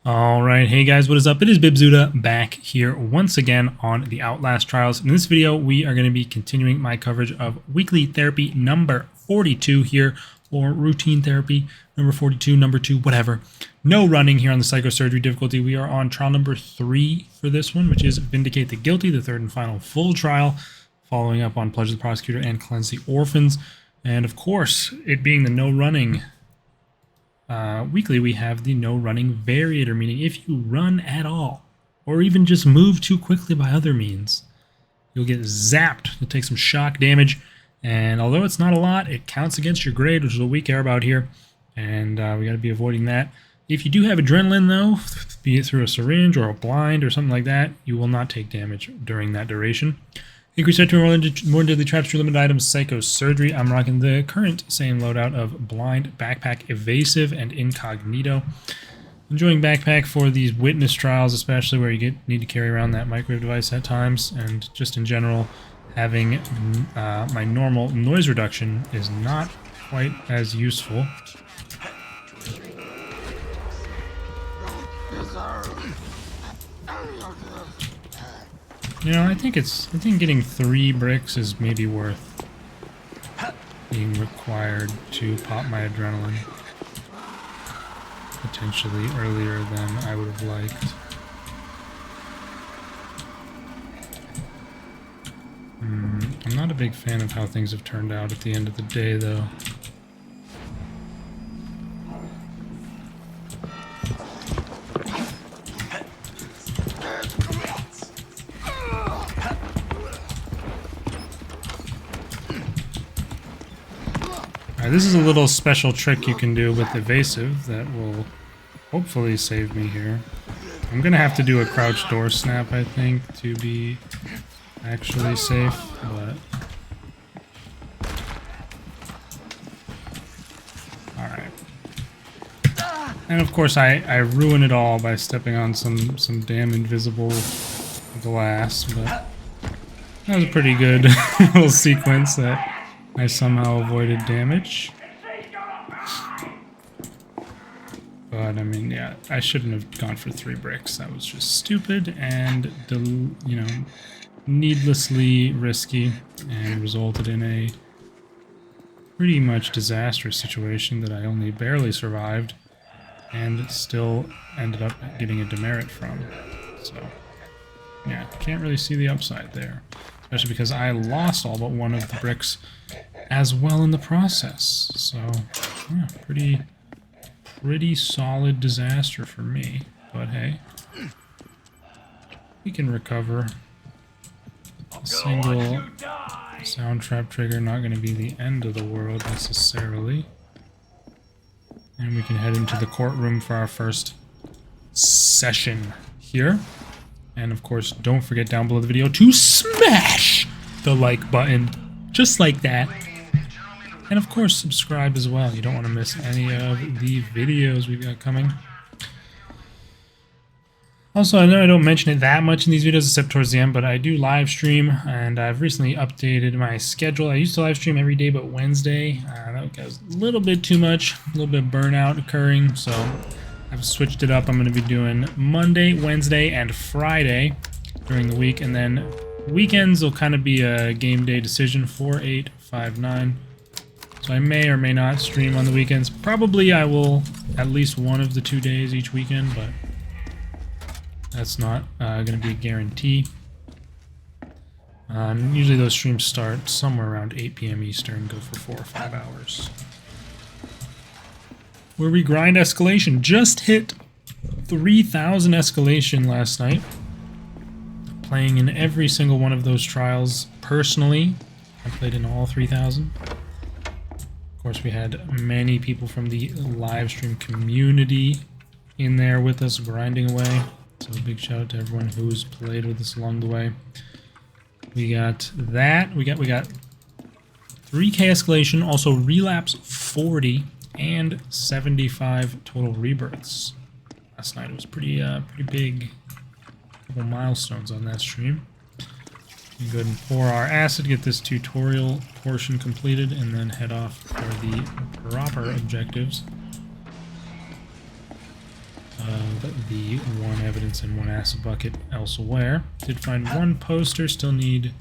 Alright, hey guys, what is up? It is Bibzuda back here once again on the Outlast Trials. In this video, we are going to be continuing my coverage of weekly therapy number 42 here, or routine therapy number 42, number 2, whatever. No running here on the psychosurgery difficulty. We are on trial number 3 for this one, which is Vindicate the Guilty, the third and final full trial, following up on Pledge of the Prosecutor and Cleanse the Orphans. And of course, it being the no running weekly, we have the no running variator, meaning if you run at all, or even just move too quickly by other means, you'll get zapped. You'll take some shock damage, and although it's not a lot, it counts against your grade, which is what we care about here, and we got to be avoiding that. If you do have adrenaline, though, be it through a syringe or a blind or something like that, you will not take damage during that duration. Increase threat to more deadly traps, true limited items, psychosurgery. I'm rocking the current same loadout of blind, backpack, evasive, and incognito. Enjoying backpack for these witness trials, especially where you need to carry around that microwave device at times, and just in general, having my normal noise reduction is not quite as useful. You know, I think getting 3 bricks is maybe worth being required to pop my adrenaline. Potentially earlier than I would have liked. I'm not a big fan of how things have turned out at the end of the day, though. This is a little special trick you can do with evasive that will hopefully save me here. I'm gonna have to do a crouch door snap, I think, to be actually safe, but alright. And of course I ruin it all by stepping on some damn invisible glass, but that was a pretty good little sequence that I somehow avoided damage. But, I mean, yeah, I shouldn't have gone for 3 bricks. That was just stupid and, you know, needlessly risky, and resulted in a pretty much disastrous situation that I only barely survived and still ended up getting a demerit from. So, yeah, can't really see the upside there. Especially because I lost all but 1 of the bricks as well in the process. So, yeah, pretty solid disaster for me. But hey, we can recover. A single sound trap trigger, not going to be the end of the world necessarily. And we can head into the courtroom for our first session here. And of course, don't forget down below the video to smash the like button, just like that. And of course, subscribe as well. You don't want to miss any of the videos we've got coming. Also, I know I don't mention it that much in these videos except towards the end, but I do live stream, and I've recently updated my schedule. I used to live stream every day but Wednesday. That was a little bit too much, a little bit of burnout occurring, so I've switched it up. I'm going to be doing Monday, Wednesday, and Friday during the week, and then weekends will kind of be a game day decision, 4, 8, 5, 9. So I may or may not stream on the weekends. Probably I will at least one of the 2 days each weekend, but that's not going to be a guarantee. Usually those streams start somewhere around 8 p.m. Eastern, go for 4 or 5 hours. Where we grind escalation. Just hit 3,000 escalation last night. Playing in every single one of those trials personally. I played in all 3,000. Of course, we had many people from the live stream community in there with us grinding away. So a big shout out to everyone who's played with us along the way. We got that. We got 3K escalation, also relapse 40 and 75 total rebirths. Last night it was pretty big. Couple milestones on that stream. We go ahead and pour our acid, get this tutorial portion completed, and then head off for the proper objectives of the one evidence and one acid bucket elsewhere. Did find one poster, still need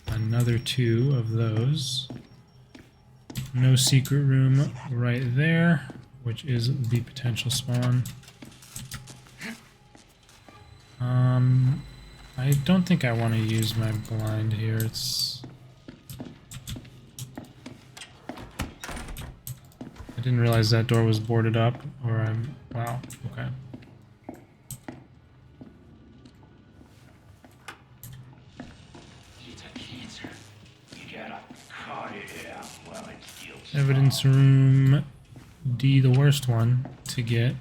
another 2 of those. No secret room right there, which is the potential spawn. I don't think I want to use my blind here. I didn't realize that door was boarded up, or wow, okay. Evidence room D, the worst one to get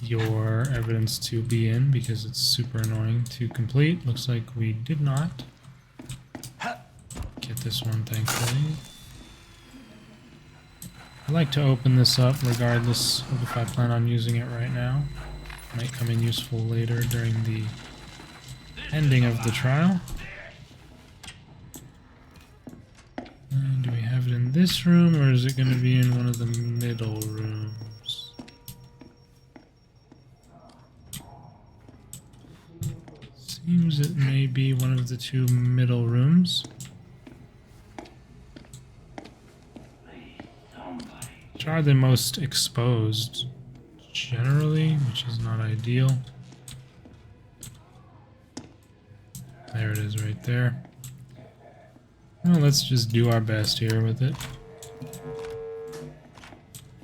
your evidence to be in because it's super annoying to complete. Looks like we did not get this one, thankfully. I like to open this up regardless of if I plan on using it right now. Might come in useful later during the ending of the trial. And do we have it in this room, or is it going to be in one of the middle rooms? Seems it may be one of the 2 middle rooms. Which are the most exposed, generally, which is not ideal. There it is right there. Well, let's just do our best here with it.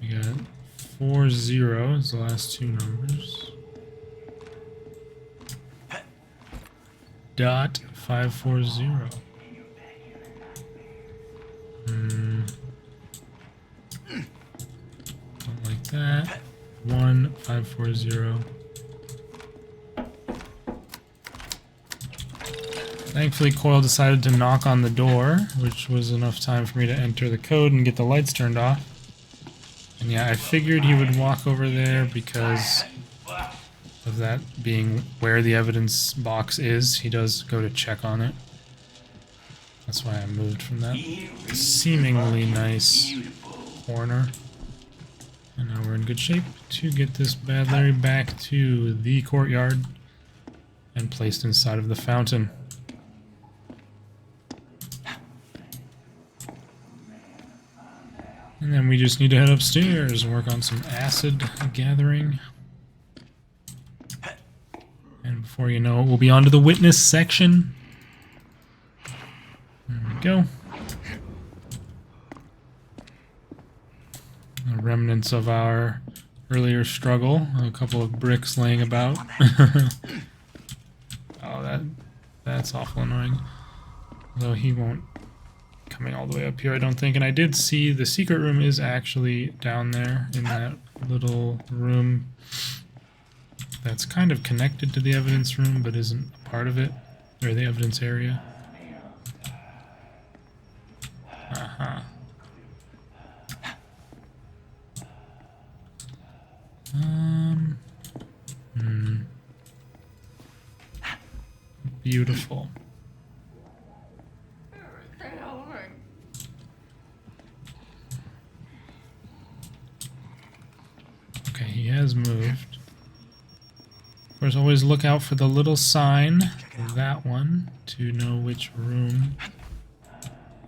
We got 40 is the last 2 numbers. .540. Don't like that. 1540. Thankfully, Coil decided to knock on the door, which was enough time for me to enter the code and get the lights turned off. And yeah, I figured he would walk over there because of that being where the evidence box is. He does go to check on it. That's why I moved from that seemingly nice corner. And now we're in good shape to get this bad Larry back to the courtyard and placed inside of the fountain. And then we just need to head upstairs and work on some acid gathering. And before you know it, we'll be on to the witness section. There we go. The remnants of our earlier struggle. A couple of bricks laying about. Oh, that's awful annoying. Although he won't coming all the way up here, I don't think. And I did see the secret room is actually down there in that little room that's kind of connected to the evidence room but isn't a part of it, or the evidence area. Beautiful. Okay, he has moved. Of course, always look out for the little sign, that one, to know which room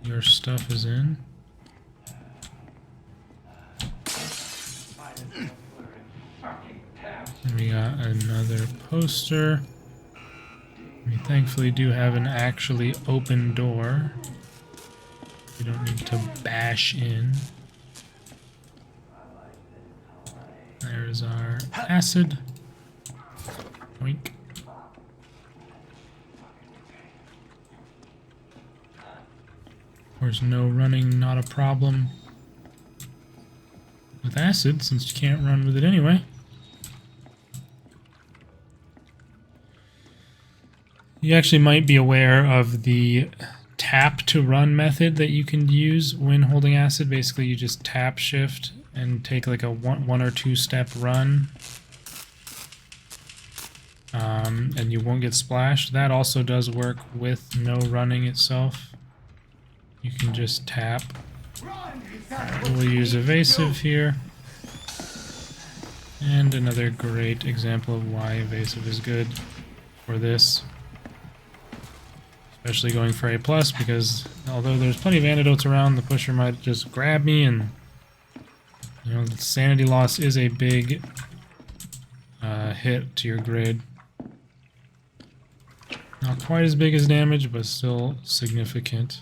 your stuff is in. And we got another poster. We thankfully do have an actually open door. We don't need to bash in. There's our acid. Oink. Of course, no running, not a problem with acid, since you can't run with it anyway. You actually might be aware of the tap to run method that you can use when holding acid. Basically, you just tap shift and take like a one or two step run, and you won't get splashed. That also does work with no running itself. You can just tap. We'll use evasive here. And another great example of why evasive is good for this. Especially going for A+, because although there's plenty of antidotes around, the pusher might just grab me, and you know, the sanity loss is a big hit to your grid. Not quite as big as damage, but still significant.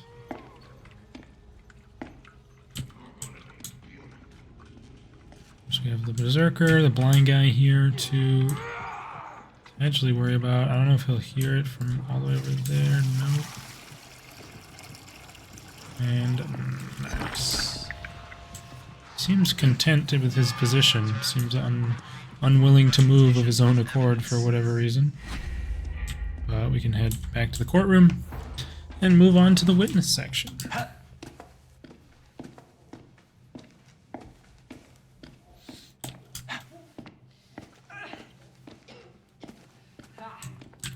So we have the Berserker, the blind guy here to potentially worry about. I don't know if he'll hear it from all the way over there. No. And nice. Seems content with his position. Seems unwilling to move of his own accord for whatever reason. But we can head back to the courtroom and move on to the witness section.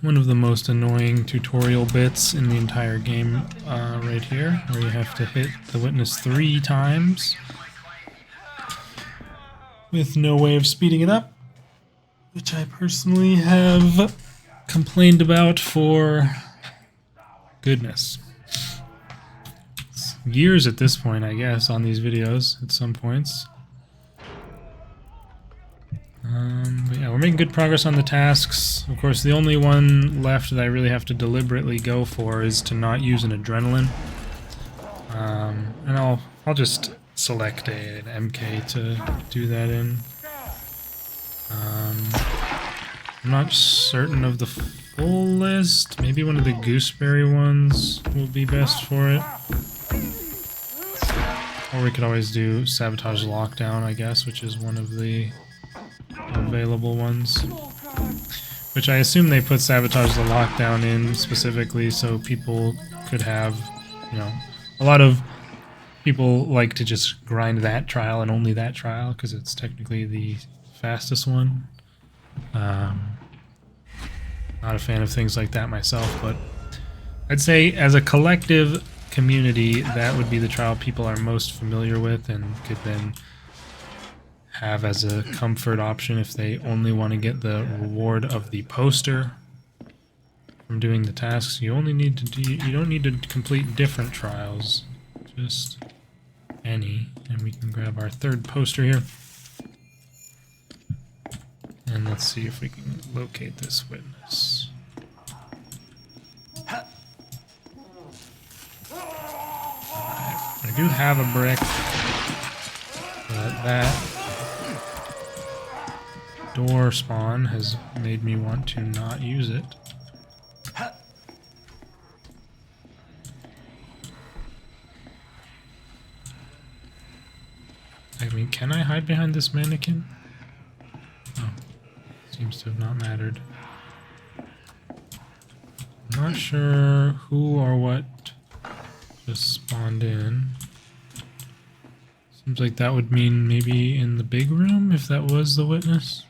One of the most annoying tutorial bits in the entire game right here, where you have to hit the witness 3 times with no way of speeding it up, which I personally have complained about for goodness. It's years at this point, I guess, on these videos at some points. But yeah, we're making good progress on the tasks. Of course, the only one left that I really have to deliberately go for is to not use an adrenaline. And I'll just select an MK to do that in. I'm not certain of the full list. Maybe one of the gooseberry ones will be best for it. Or we could always do sabotage lockdown, I guess, which is one of the available ones. Which I assume they put sabotage the lockdown in specifically so people could have, you know, a lot of people like to just grind that trial and only that trial because it's technically the fastest one. Not a fan of things like that myself, but I'd say as a collective community, that would be the trial people are most familiar with and could then have as a comfort option if they only want to get the reward of the poster from doing the tasks. You only need to you don't need to complete different trials, just any. And we can grab our 3rd poster here. And let's see if we can locate this witness. I do have a brick, but that door spawn has made me want to not use it. I mean, can I hide behind this mannequin? Oh, seems to have not mattered. I'm not sure who or what just spawned in. Seems like that would mean maybe in the big room, if that was the witness.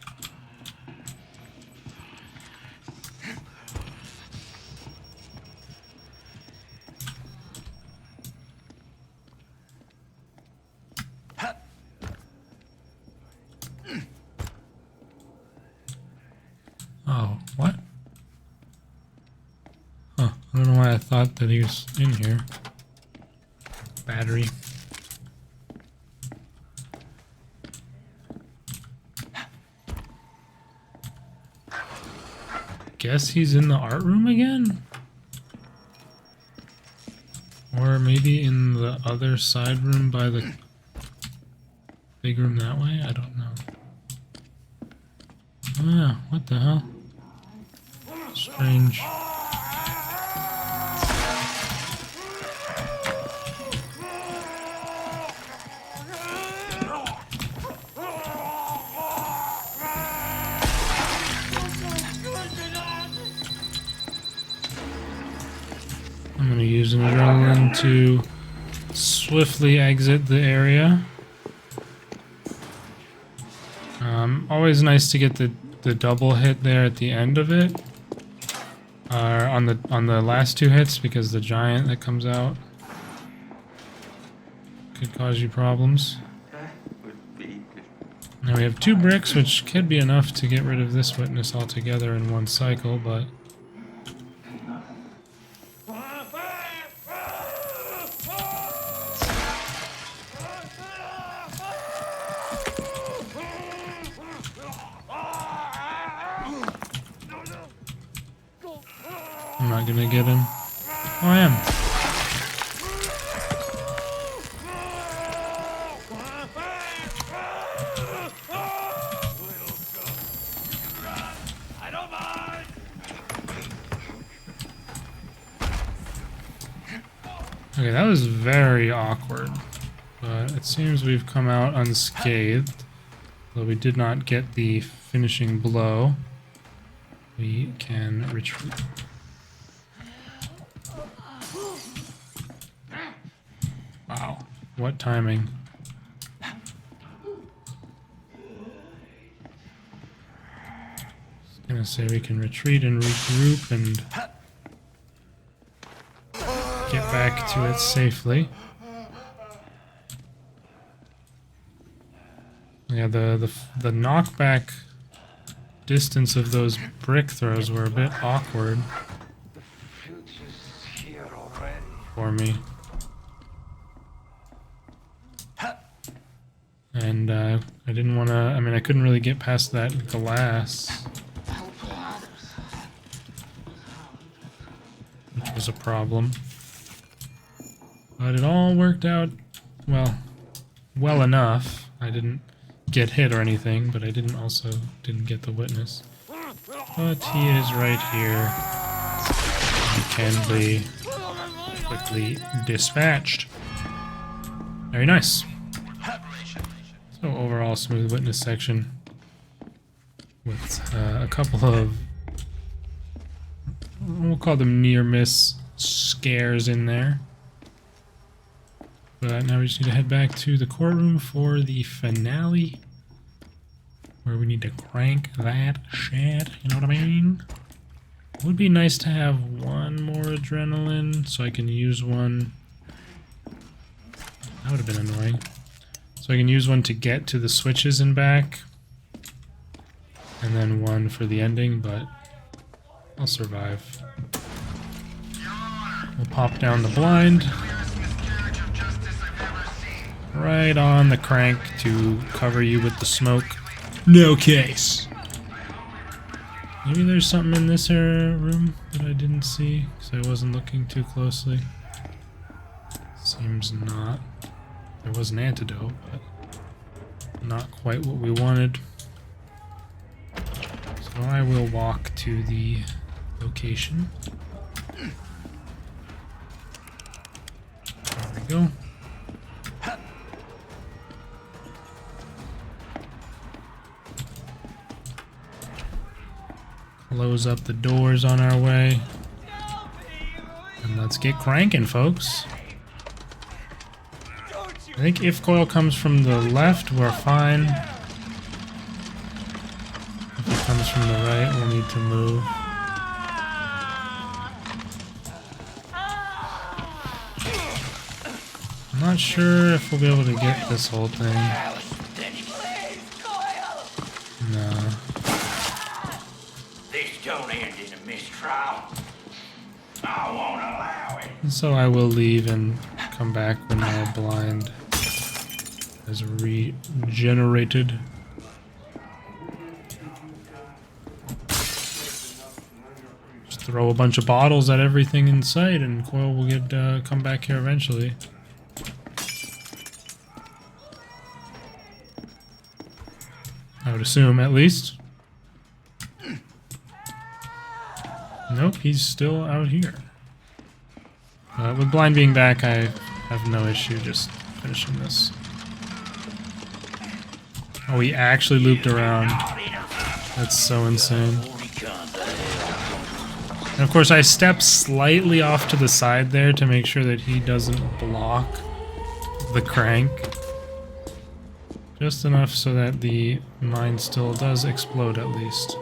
Oh, what? Huh, I don't know why I thought that he was in here. Battery. Guess he's in the art room again? Or maybe in the other side room by the big room that way? I don't know. Oh yeah, what the hell? Strange. I'm going to use an adrenaline to swiftly exit the area. Always nice to get the double hit there at the end of it, on the last 2 hits, because the giant that comes out could cause you problems. Now we have 2 bricks, which could be enough to get rid of this witness altogether in one cycle, but... I'm not gonna get him. Oh, I am. Okay, that was very awkward, but it seems we've come out unscathed. Though we did not get the finishing blow, we can retreat. Wow, what timing. Just gonna say we can retreat and regroup and get back to it safely. Yeah, the knockback distance of those brick throws were a bit awkward for me. And I didn't want to, I mean, I couldn't really get past that glass, which was a problem. But it all worked out, well enough. I didn't get hit or anything, but I didn't get the witness. But he is right here. He can be quickly dispatched. Very nice. So overall smooth witness section with a couple of, we'll call them near miss scares in there. But now we just need to head back to the courtroom for the finale, where we need to crank that shit, you know what I mean? It would be nice to have one more adrenaline, so I can use one. That would have been annoying. So I can use one to get to the switches and back, and then one for the ending, but I'll survive. We'll pop down the blind. Right on the crank to cover you with the smoke. No case. Maybe there's something in this room that I didn't see because I wasn't looking too closely. Seems not. There was an antidote, but not quite what we wanted. So I will walk to the location. There we go. Close up the doors on our way. And let's get cranking, folks. I think if coil comes from the left, we're fine. If it comes from the right, we'll need to move. I'm not sure if we'll be able to get this whole thing. No. So I will leave and come back when my blind is regenerated. Just throw a bunch of bottles at everything in sight and coil will get come back here eventually. I would assume, at least. Nope, he's still out here. With blind being back, I have no issue just finishing this. Oh, he actually looped around. That's so insane. And of course, I step slightly off to the side there to make sure that he doesn't block the crank. Just enough so that the mine still does explode at least.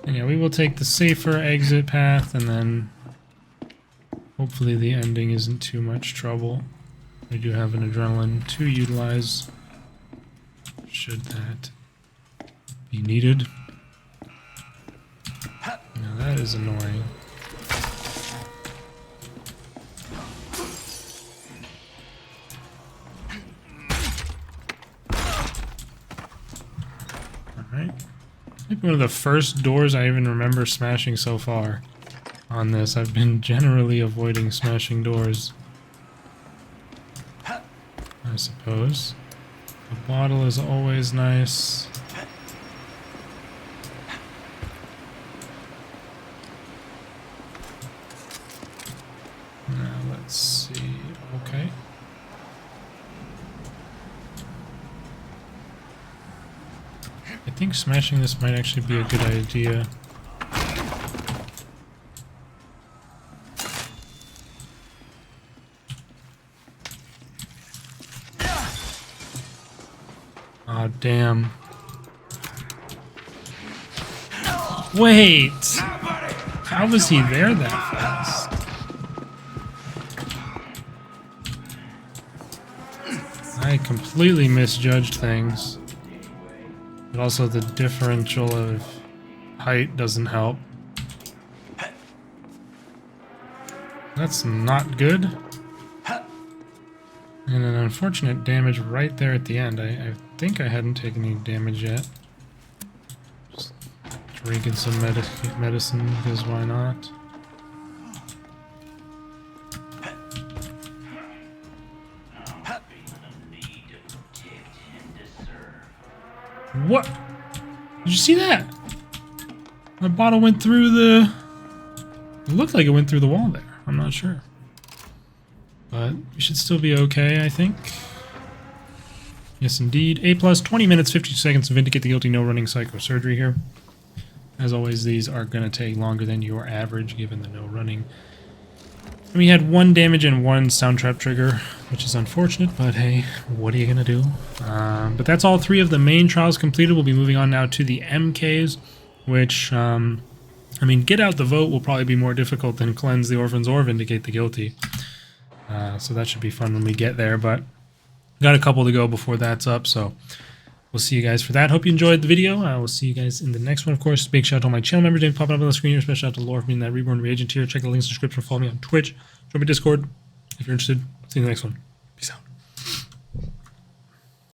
And yeah, we will take the safer exit path and then hopefully the ending isn't too much trouble. We do have an adrenaline to utilize Should that be needed? Now that is annoying. Alright. Maybe one of the first doors I even remember smashing so far on this. I've been generally avoiding smashing doors, I suppose. The bottle is always nice. Now let's see. Okay. I think smashing this might actually be a good idea. Aw, damn. Wait! How was he there that fast? I completely misjudged things. But also the differential of height doesn't help. That's not good. And an unfortunate damage right there at the end. I think I hadn't taken any damage yet. Just drinking some medicine, because why not? What? Did you see that? My bottle went through the... It looked like it went through the wall there. I'm not sure. But we should still be okay, I think. Yes, indeed. A+, 20 minutes, 52 seconds to vindicate the guilty, no running psychosurgery here. As always, these are going to take longer than your average, given the no running. And we had 1 damage and 1 sound trap trigger, which is unfortunate, but hey, what are you going to do? But that's all 3 of the main trials completed. We'll be moving on now to the MKs, which, I mean, get out the vote will probably be more difficult than cleanse the orphans or vindicate the guilty. So that should be fun when we get there, but got a couple to go before that's up, so we'll see you guys for that. Hope you enjoyed the video. I will see you guys in the next one, of course. Big shout out to all my channel members. Names popping up on the screen here. Special shout out to Laura for being that Reborn reagent here. Check the links in the description. Follow me on Twitch. Join my Discord if you're interested. See you in the next one.